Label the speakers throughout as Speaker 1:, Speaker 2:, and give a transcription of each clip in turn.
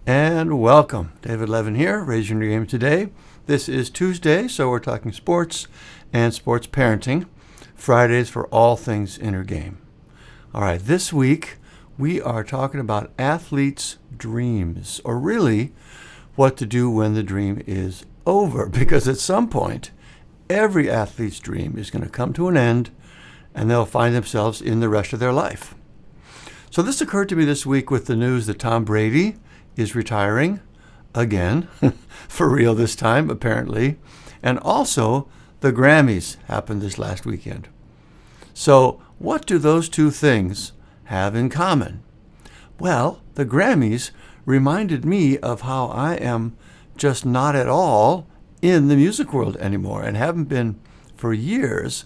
Speaker 1: And welcome. David Levin here, Raising Your Game Today. This is Tuesday, so we're talking sports and sports parenting. Fridays for all things inner game. All right, this week we are talking about athletes' dreams, or really what to do when the dream is over. Because at some point, every athlete's dream is going to come to an end and they'll find themselves in the rest of their life. So this occurred to me this week with the news that Tom Brady is retiring again, for real this time, apparently. And also, the Grammys happened this last weekend. So what do those two things have in common? Well, the Grammys reminded me of how I am just not at all in the music world anymore and haven't been for years,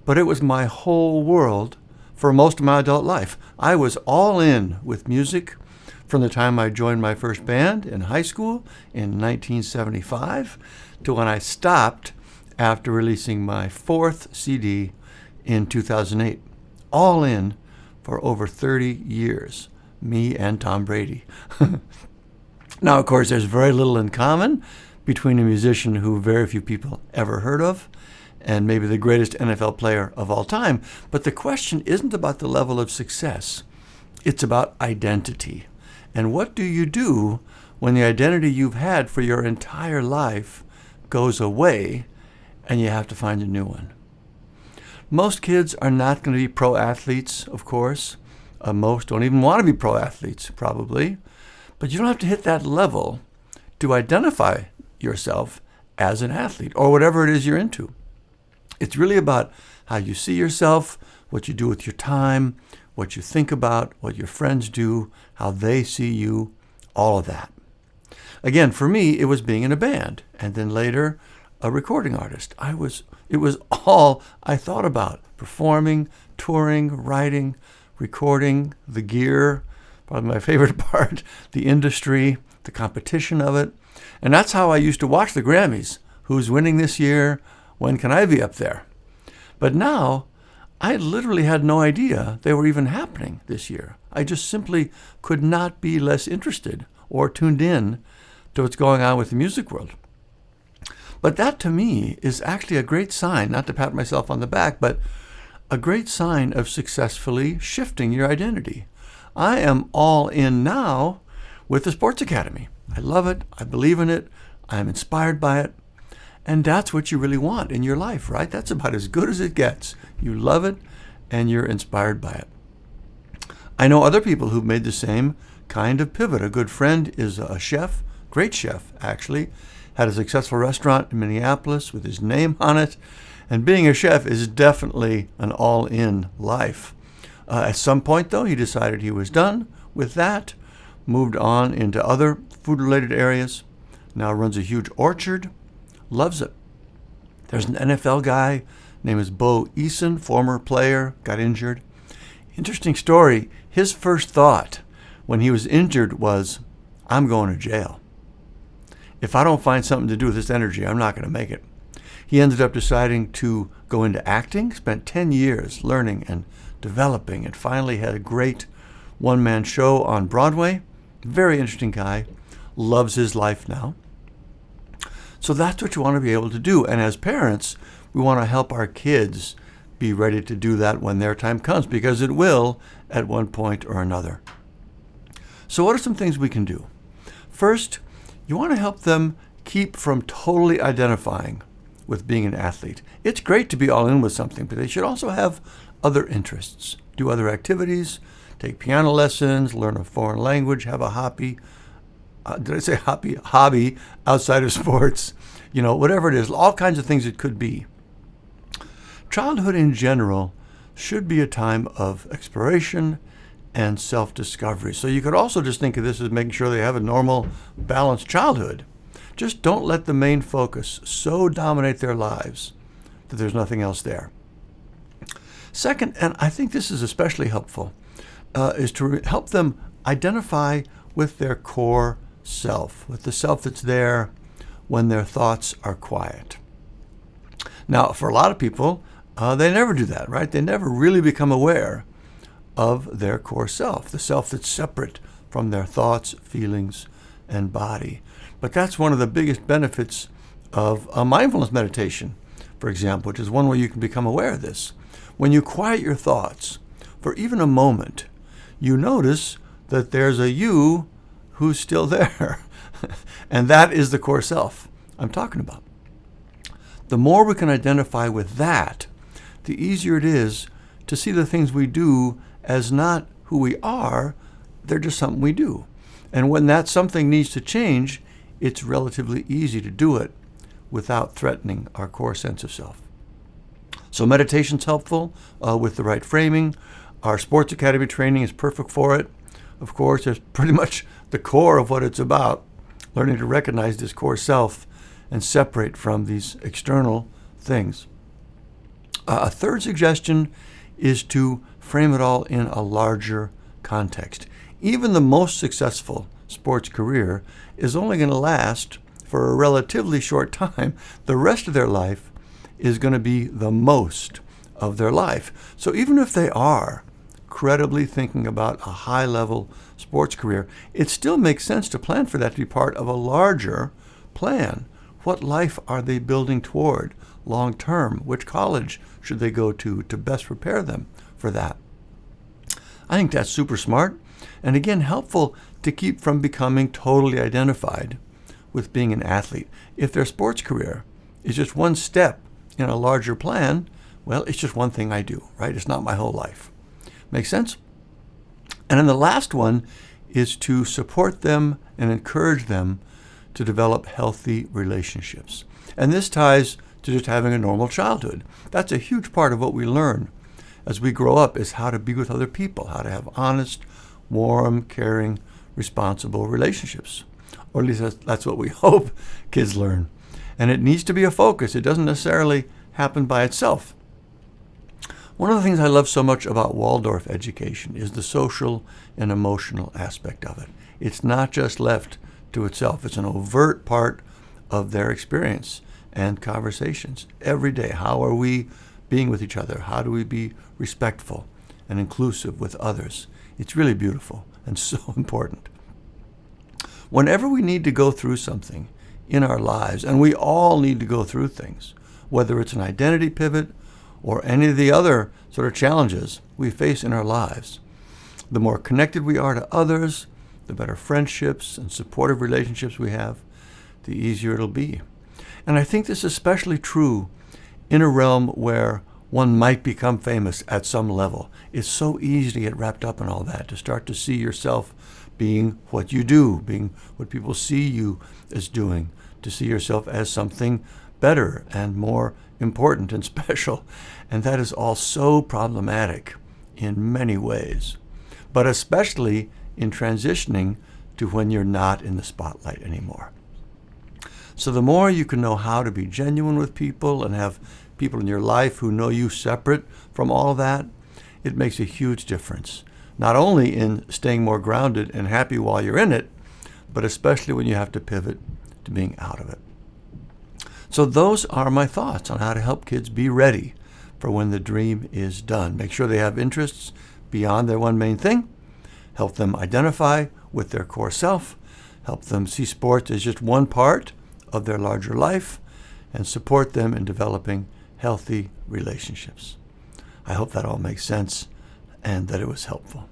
Speaker 1: but it was my whole world for most of my adult life. I was all in with music from the time I joined my first band in high school in 1975 to when I stopped after releasing my fourth CD in 2008. All in for over 30 years, me and Tom Brady. Now, of course, there's very little in common between a musician who very few people ever heard of and maybe the greatest NFL player of all time. But the question isn't about the level of success. It's about identity. And what do you do when the identity you've had for your entire life goes away and you have to find a new one? Most kids are not going to be pro athletes, of course. Most don't even want to be pro athletes, probably. But you don't have to hit that level to identify yourself as an athlete or whatever it is you're into. It's really about how you see yourself, what you do with your time, what you think about, what your friends do, how they see you, all of that. Again, for me, it was being in a band, and then later, a recording artist. It was all I thought about: performing, touring, writing, recording, the gear, probably my favorite part, the industry, the competition of it. And that's how I used to watch the Grammys. Who's winning this year? When can I be up there? But now, I literally had no idea they were even happening this year. I just simply could not be less interested or tuned in to what's going on with the music world. But that to me is actually a great sign, not to pat myself on the back, but a great sign of successfully shifting your identity. I am all in now with the Sports Academy. I love it. I believe in it. I am inspired by it. And that's what you really want in your life, right? That's about as good as it gets. You love it and you're inspired by it. I know other people who've made the same kind of pivot. A good friend is a chef, great chef actually, had a successful restaurant in Minneapolis with his name on it. And being a chef is definitely an all-in life. At some point, though, he decided he was done with that, moved on into other food-related areas, now runs a huge orchard, loves it. There's an NFL guy named Bo Eason, former player, got injured. Interesting story. His first thought when he was injured was, I'm going to jail. If I don't find something to do with this energy, I'm not going to make it. He ended up deciding to go into acting, spent 10 years learning and developing, and finally had a great one-man show on Broadway. Very interesting guy. Loves his life now. So that's what you want to be able to do. And as parents, we want to help our kids be ready to do that when their time comes, because it will at one point or another. So what are some things we can do? First, you want to help them keep from totally identifying with being an athlete. It's great to be all in with something, but they should also have other interests, do other activities, take piano lessons, learn a foreign language, have a hobby. Hobby outside of sports, whatever it is, all kinds of things it could be. Childhood in general should be a time of exploration and self-discovery. So you could also just think of this as making sure they have a normal, balanced childhood. Just don't let the main focus so dominate their lives that there's nothing else there. Second, and I think this is especially helpful, is to help them identify with their core self, with the self that's there when their thoughts are quiet. Now, for a lot of people, they never do that, right? They never really become aware of their core self, the self that's separate from their thoughts, feelings, and body. But that's one of the biggest benefits of a mindfulness meditation, for example, which is one way you can become aware of this. When you quiet your thoughts for even a moment, you notice that there's a you who's still there. And that is the core self I'm talking about. The more we can identify with that, the easier it is to see the things we do as not who we are, they're just something we do. And when that something needs to change, it's relatively easy to do it without threatening our core sense of self. So meditation's helpful with the right framing. Our Sports Academy training is perfect for it. Of course, it's pretty much the core of what it's about, learning to recognize this core self and separate from these external things. A third suggestion is to frame it all in a larger context. Even the most successful sports career is only going to last for a relatively short time. The rest of their life is going to be the most of their life. So even if they are credibly thinking about a high-level sports career, it still makes sense to plan for that to be part of a larger plan. What life are they building toward long term? Which college should they go to best prepare them for that? I think that's super smart, and again, helpful to keep from becoming totally identified with being an athlete. If their sports career is just one step in a larger plan, well, it's just one thing I do, right? It's not my whole life. Make sense? And then the last one is to support them and encourage them to develop healthy relationships. And this ties to just having a normal childhood. That's a huge part of what we learn as we grow up, is how to be with other people, how to have honest, warm, caring, responsible relationships. Or at least that's what we hope kids learn. And it needs to be a focus. It doesn't necessarily happen by itself. One of the things I love so much about Waldorf education is the social and emotional aspect of it. It's not just left to itself. It's an overt part of their experience and conversations every day. How are we being with each other? How do we be respectful and inclusive with others? It's really beautiful and so important. Whenever we need to go through something in our lives, and we all need to go through things, whether it's an identity pivot or any of the other sort of challenges we face in our lives, the more connected we are to others, the better friendships and supportive relationships we have, the easier it'll be. And I think this is especially true in a realm where one might become famous at some level. It's so easy to get wrapped up in all that, to start to see yourself being what you do, being what people see you as doing, to see yourself as something better and more important and special. And that is all so problematic in many ways, but especially in transitioning to when you're not in the spotlight anymore. So the more you can know how to be genuine with people and have people in your life who know you separate from all of that, it makes a huge difference. Not only in staying more grounded and happy while you're in it, but especially when you have to pivot to being out of it. So those are my thoughts on how to help kids be ready for when the dream is done. Make sure they have interests beyond their one main thing. Help them identify with their core self. Help them see sports as just one part of their larger life, and support them in developing healthy relationships. I hope that all makes sense and that it was helpful.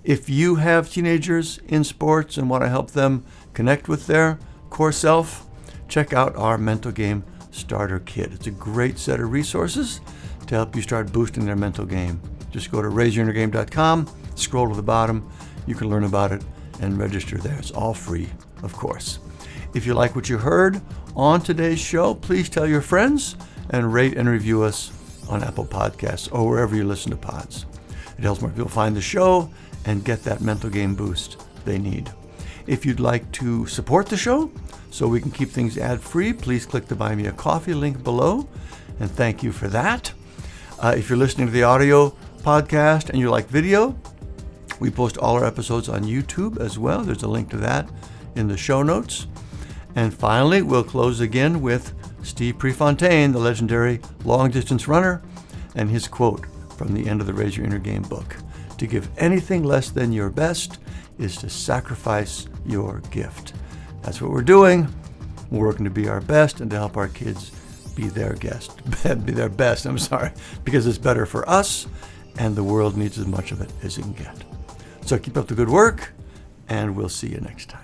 Speaker 1: If you have teenagers in sports and want to help them connect with their core self, check out our Mental Game Starter Kit. It's a great set of resources to help you start boosting their mental game. Just go to raiseyourinnergame.com, scroll to the bottom. You can learn about it and register there. It's all free, of course. If you like what you heard on today's show, please tell your friends and rate and review us on Apple Podcasts or wherever you listen to pods. It helps more people find the show and get that mental game boost they need. If you'd like to support the show so we can keep things ad-free, please click the Buy Me a Coffee link below, and thank you for that. If you're listening to the audio podcast and you like video, we post all our episodes on YouTube as well. There's a link to that in the show notes. And finally, we'll close again with Steve Prefontaine, the legendary long-distance runner, and his quote from the end of the Raise Your Inner Game book. To give anything less than your best is to sacrifice your gift. That's what we're doing. We're working to be our best and to help our kids be their best, because it's better for us, and the world needs as much of it as it can get. So keep up the good work, and we'll see you next time.